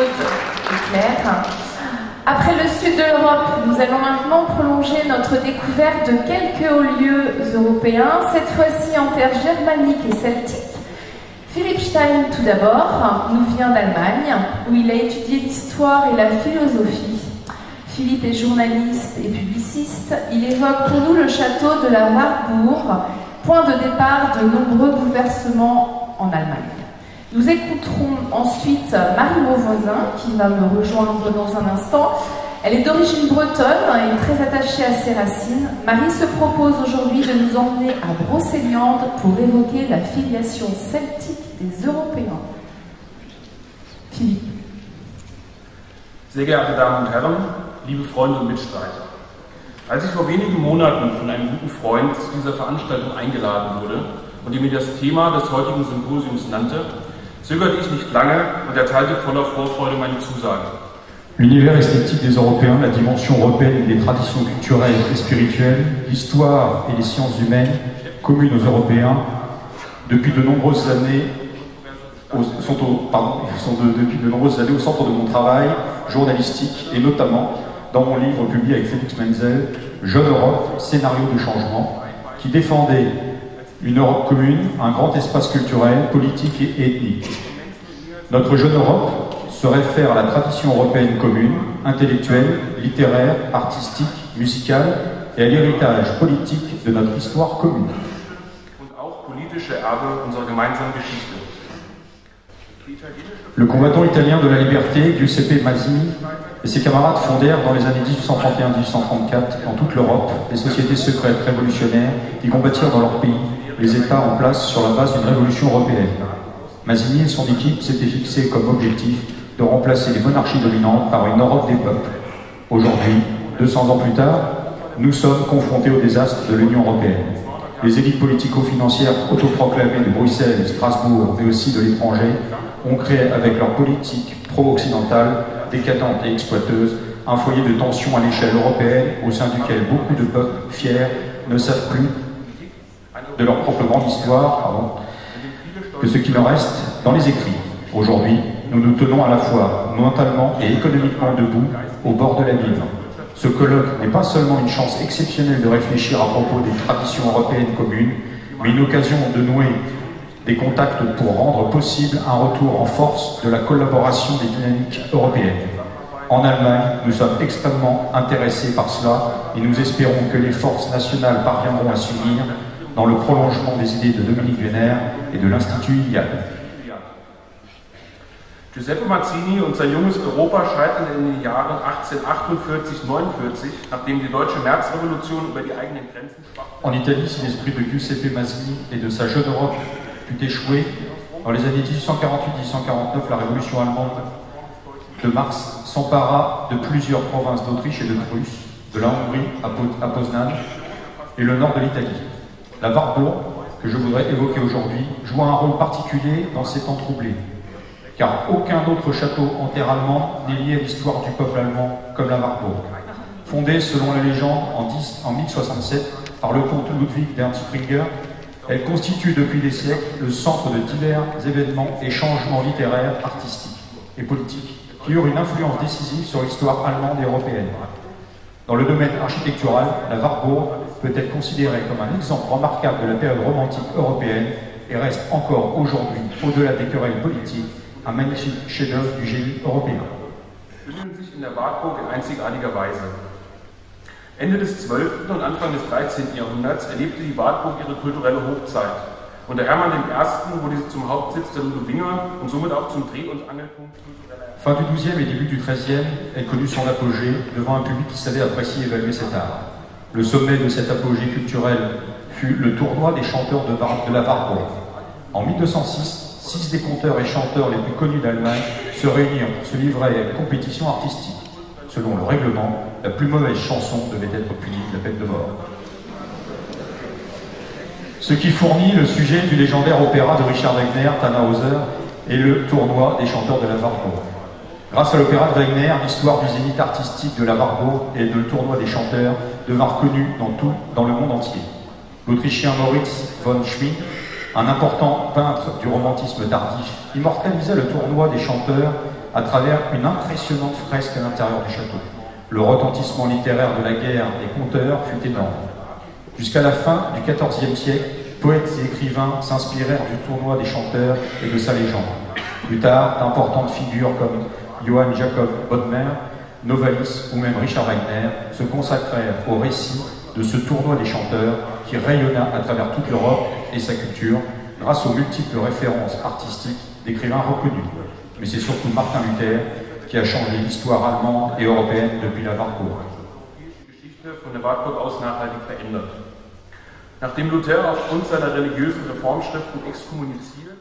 chaude et claire. Après le sud de l'Europe, nous allons maintenant prolonger notre découverte de quelques hauts lieux européens, cette fois-ci en terre germanique et celtique. Philipp Stein, tout d'abord, nous vient d'Allemagne, où il a étudié l'histoire et la philosophie. Philippe est journaliste et publiciste. Il évoque pour nous le château de la Wartburg, point de départ de nombreux bouleversements en Allemagne. Nous écouterons ensuite Marie Mauvoisin, qui va me rejoindre dans un instant. Elle est d'origine bretonne et très attachée à ses racines. Marie se propose aujourd'hui de nous emmener à Brocéliande pour évoquer la filiation celtique des Européens. Philippe. Sehr geehrte Damen und Herren, liebe Freunde und Mitstreiter. Als ich vor wenigen Monaten von einem guten Freund zu dieser Veranstaltung eingeladen wurde und ihm das Thema des heutigen Symposiums nannte, zögerte ich nicht lange und erteilte voller Vorfreude meine Zusage. L'univers esthétique des Européens, la dimension européenne des traditions culturelles et spirituelles, l'histoire et les sciences humaines communes aux Européens, depuis de nombreuses années depuis de nombreuses années au centre de mon travail journalistique et notamment dans mon livre publié avec Félix Menzel, Jeune Europe, scénario de changement, qui défendait une Europe commune, un grand espace culturel, politique et ethnique. Notre Jeune Europe se réfère à la tradition européenne commune, intellectuelle, littéraire, artistique, musicale et à l'héritage politique de notre histoire commune. Le combattant italien de la liberté, Giuseppe Mazzini, et ses camarades fondèrent dans les années 1831-1834 dans toute l'Europe des sociétés secrètes révolutionnaires qui combattirent dans leur pays les États en place sur la base d'une révolution européenne. Mazzini et son équipe s'étaient fixés comme objectif de remplacer les monarchies dominantes par une Europe des peuples. Aujourd'hui, 200 ans plus tard, nous sommes confrontés au désastre de l'Union européenne. Les élites politico-financières autoproclamées de Bruxelles et Strasbourg, mais aussi de l'étranger, ont créé avec leur politique pro-occidentale, décadente et exploiteuse, un foyer de tension à l'échelle européenne au sein duquel beaucoup de peuples fiers ne savent plus de leur propre grande histoire que ce qu'il en reste dans les écrits. Aujourd'hui, nous nous tenons à la fois mentalement et économiquement debout au bord de l'abîme. Ce colloque n'est pas seulement une chance exceptionnelle de réfléchir à propos des traditions européennes communes, mais une occasion de nouer des contacts pour rendre possible un retour en force de la collaboration des dynamiques européennes. En Allemagne, nous sommes extrêmement intéressés par cela et nous espérons que les forces nationales parviendront à s'unir dans le prolongement des idées de Dominique Wenner et de l'Institut IAD. Giuseppe Mazzini und sein junges Europa scheiterten in den Jahren 1848-49, nachdem die deutsche Märzrevolution über die eigenen Grenzen sprach. En Italie, si l'esprit de Giuseppe Mazzini et de sa jeune Europe put échouer, dans les années 1848-1849, la révolution allemande de mars s'empara de plusieurs provinces d'Autriche et de Prusse, de la Hongrie à Poznan et le nord de l'Italie. La Wartburg, que je voudrais évoquer aujourd'hui, joua un rôle particulier dans ces temps troublés, car aucun autre château en terre allemande n'est lié à l'histoire du peuple allemand comme la Wartburg. Fondée selon la légende en 1067 par le comte Ludwig d'Ernst Springer, elle constitue depuis des siècles le centre de divers événements et changements littéraires, artistiques et politiques qui eurent une influence décisive sur l'histoire allemande et européenne. Dans le domaine architectural, la Wartburg peut être considérée comme un exemple remarquable de la période romantique européenne et reste encore aujourd'hui, au-delà des querelles politiques, un magnifique chef-d'œuvre du génie européen. Sich in der Wartburg in einzigartiger Weise. Ende des 12. und Anfang des 13. Jahrhunderts erlebte die Wartburg ihre kulturelle Hochzeit. Unter Hermann I. wurde sie zum Hauptsitz der Ludowinger und somit auch zum Dreh- und Angelpunkt kultureller. Fin du XIIe et début du XIIIe, elle connut son apogée devant un public qui savait apprécier et évaluer cet art. Le sommet de cet apogée culturel fut le tournoi des chanteurs de la Wartburg. En 1206, 6 des conteurs et chanteurs les plus connus d'Allemagne se réunirent pour se livrer à une compétition artistique. Selon le règlement, la plus mauvaise chanson devait être punie de la peine de mort. Ce qui fournit le sujet du légendaire opéra de Richard Wagner, Tannhäuser, et le tournoi des chanteurs de la Wartburg. Grâce à l'opéra de Wagner, l'histoire du zénith artistique de la Wartburg et de le tournoi des chanteurs devint connue dans le monde entier. L'Autrichien Moritz von Schmid, un important peintre du romantisme tardif, immortalisa le tournoi des chanteurs à travers une impressionnante fresque à l'intérieur du château. Le retentissement littéraire de la guerre des conteurs fut énorme. Jusqu'à la fin du XIVe siècle, poètes et écrivains s'inspirèrent du tournoi des chanteurs et de sa légende. Plus tard, d'importantes figures comme Johann Jakob Bodmer, Novalis ou même Richard Wagner se consacrèrent au récit de ce tournoi des chanteurs qui rayonna à travers toute l'Europe et sa culture grâce aux multiples références artistiques d'écrivains reconnus. Mais c'est surtout Martin Luther qui a changé l'histoire allemande et européenne depuis la Wartburg. Von der Wartburg aus nachhaltig verändert. Nachdem Luther aufgrund seiner religiösen Reformschriften exkommuniziert.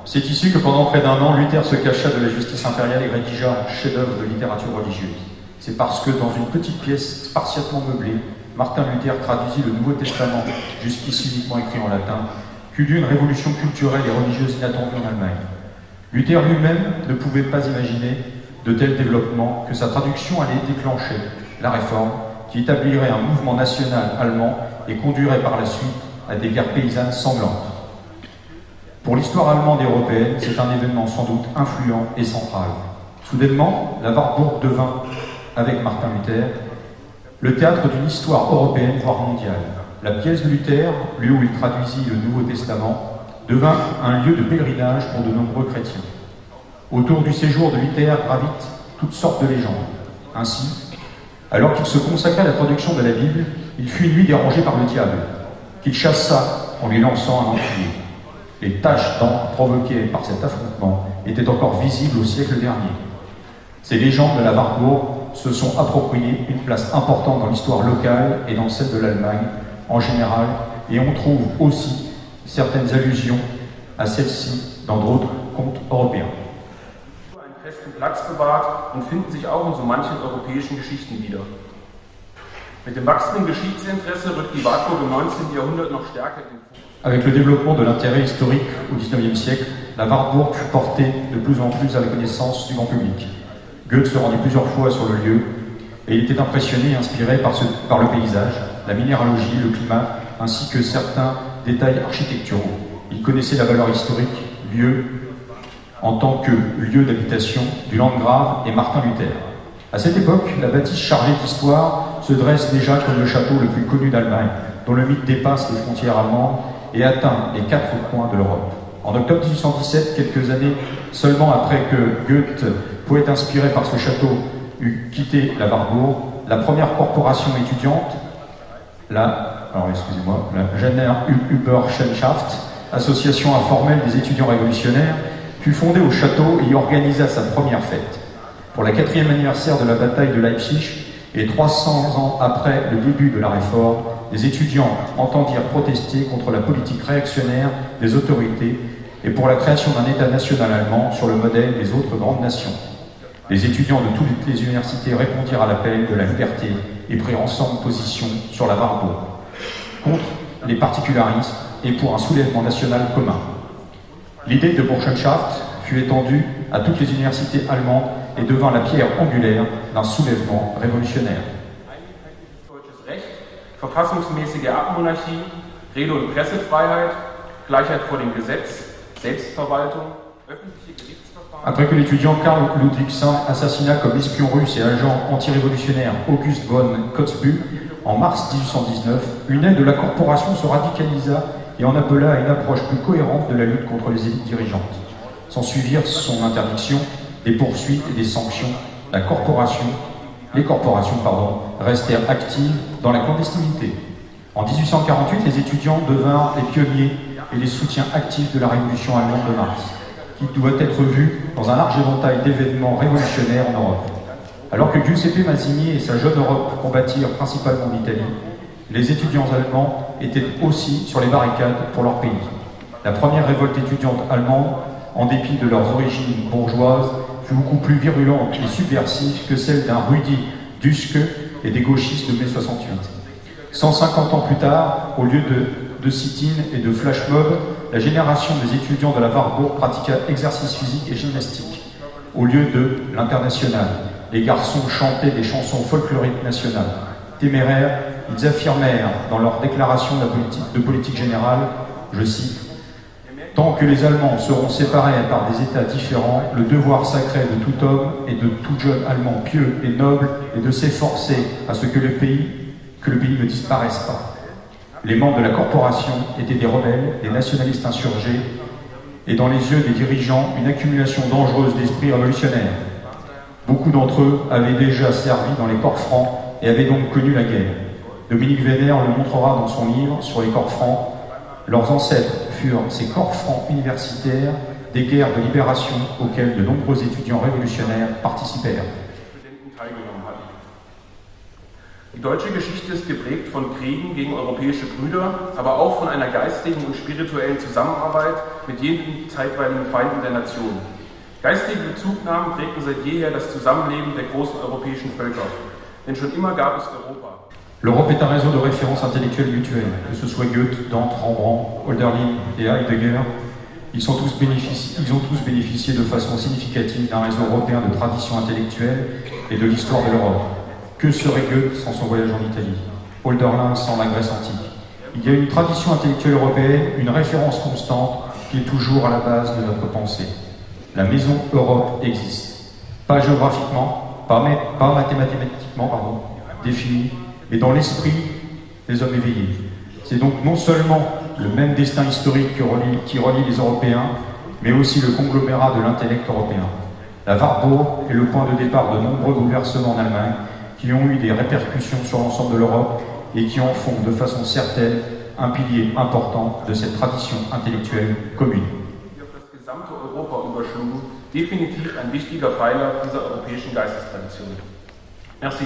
C'est ici que pendant près d'un an, Luther se cacha de la justice impériale et rédigea un chef-d'œuvre de littérature religieuse. C'est parce que dans une petite pièce spartiatement meublée, Martin Luther traduisit le Nouveau Testament, jusqu'ici uniquement écrit en latin, qu'eut lieu une révolution culturelle et religieuse inattendue en Allemagne. Luther lui-même ne pouvait pas imaginer de tels développements que sa traduction allait déclencher la Réforme, qui établirait un mouvement national allemand et conduirait par la suite à des guerres paysannes sanglantes. Pour l'histoire allemande et européenne, c'est un événement sans doute influent et central. Soudainement, la Wartburg devint, avec Martin Luther, le théâtre d'une histoire européenne, voire mondiale. La pièce de Luther, lieu où il traduisit le Nouveau Testament, devint un lieu de pèlerinage pour de nombreux chrétiens. Autour du séjour de Luther gravitent toutes sortes de légendes. Ainsi, alors qu'il se consacrait à la traduction de la Bible, il fut une nuit dérangé par le diable, qu'il chassa en lui lançant un encrier. Les taches d'encre provoquées par cet affrontement étaient encore visibles au siècle dernier. Ces légendes de la Wartburg se sont appropriées une place importante dans l'histoire locale et dans celle de l'Allemagne en général, et on trouve aussi certaines allusions à celle-ci dans d'autres contes européens. Einen festen Platz bewahrt und finden sich auch in so manchen europäischen Geschichten wieder. Mit dem wachsenden Geschichtsinteresse rückt die Wartburg im 19. Jahrhundert noch stärker in den Fokus. Avec le développement de l'intérêt historique au XIXe siècle, la Wartburg fut portée de plus en plus à la connaissance du grand public. Goethe se rendit plusieurs fois sur le lieu et il était impressionné et inspiré par le paysage, la minéralogie, le climat, ainsi que certains détails architecturaux. Il connaissait la valeur historique, lieu en tant que lieu d'habitation du Landgrave et Martin Luther. À cette époque, la bâtisse chargée d'histoire se dresse déjà comme le château le plus connu d'Allemagne, dont le mythe dépasse les frontières allemandes et atteint les quatre coins de l'Europe. En octobre 1817, quelques années seulement après que Goethe, poète inspiré par ce château, eut quitté la Wartburg, la première corporation étudiante, la Jenner Überschaft, association informelle des étudiants révolutionnaires, fut fondée au château et y organisa sa première fête. Pour la 4e anniversaire de la bataille de Leipzig et 300 ans après le début de la Réforme, les étudiants entendirent protester contre la politique réactionnaire des autorités et pour la création d'un État national allemand sur le modèle des autres grandes nations. Les étudiants de toutes les universités répondirent à l'appel de la liberté et prirent ensemble position sur la Wartburg, contre les particularismes et pour un soulèvement national commun. L'idée de Burschenschaft fut étendue à toutes les universités allemandes et devint la pierre angulaire d'un soulèvement révolutionnaire. Verfassungsmäßige Erbmonarchie, Rede- und Pressefreiheit, Gleichheit vor dem Gesetz, Selbstverwaltung, öffentliche Gerichtsverfahren. Après que l'étudiant Karl Ludwigsen assassina comme espion russe et agent antirévolutionnaire August von Kotzebue en mars 1819, une aile de la corporation se radicalisa et en appela à une approche plus cohérente de la lutte contre les élites dirigeantes. S'ensuivirent son interdiction, des poursuites et des sanctions. Les corporations restèrent actives dans la clandestinité. En 1848, les étudiants devinrent les pionniers et les soutiens actifs de la révolution allemande de mars, qui doit être vue dans un large éventail d'événements révolutionnaires en Europe. Alors que Giuseppe Mazzini et sa jeune Europe combattirent principalement en Italie, les étudiants allemands étaient aussi sur les barricades pour leur pays. La première révolte étudiante allemande, en dépit de leurs origines bourgeoises, fut beaucoup plus virulente et subversive que celle d'un Rudi Dutschke et des gauchistes de mai 68. 150 ans plus tard, au lieu de sit-in et de flash-mob, la génération des étudiants de la Wartburg pratiqua exercice physique et gymnastique. Au lieu de l'international, les garçons chantaient des chansons folkloriques nationales. Téméraires, ils affirmèrent dans leur déclaration de politique générale, je cite, Tant que les Allemands seront séparés par des États différents, le devoir sacré de tout homme et de tout jeune Allemand pieux et noble est de s'efforcer à ce que le pays ne disparaisse pas. Les membres de la corporation étaient des rebelles, des nationalistes insurgés, et dans les yeux des dirigeants, une accumulation dangereuse d'esprits révolutionnaires. Beaucoup d'entre eux avaient déjà servi dans les corps francs et avaient donc connu la guerre. Dominique Vénère le montrera dans son livre sur les corps francs. Leurs ancêtres furent ces corps francs universitaires des guerres de libération auxquelles de nombreux étudiants révolutionnaires participèrent. Die deutsche Geschichte ist geprägt von Kriegen gegen europäische Brüder, aber auch von einer geistigen und spirituellen Zusammenarbeit mit jenen zeitweiligen Feinden der Nation. Geistige Bezugnahmen prägten seit jeher das Zusammenleben der großen europäischen Völker, denn schon immer gab es Europa. L'Europe est un réseau de références intellectuelles mutuelles, que ce soit Goethe, Dante, Rembrandt, Hölderlin et Heidegger. Ils ont tous bénéficié de façon significative d'un réseau européen de tradition intellectuelle et de l'histoire de l'Europe. Que serait Goethe sans son voyage en Italie? Hölderlin sans la Grèce antique? Il y a une tradition intellectuelle européenne, une référence constante qui est toujours à la base de notre pensée. La maison Europe existe. Pas géographiquement, pas mathématiquement, définie, mais dans l'esprit des hommes éveillés. C'est donc non seulement le même destin historique qui relie les Européens, mais aussi le conglomérat de l'intellect européen. La Warburg est le point de départ de nombreux bouleversements en Allemagne qui ont eu des répercussions sur l'ensemble de l'Europe et qui en font de façon certaine un pilier important de cette tradition intellectuelle commune. Das gesamte Europa überschlugen, definitiv ein wichtiger Pfeiler dieser europäischen Geistestradition. Merci.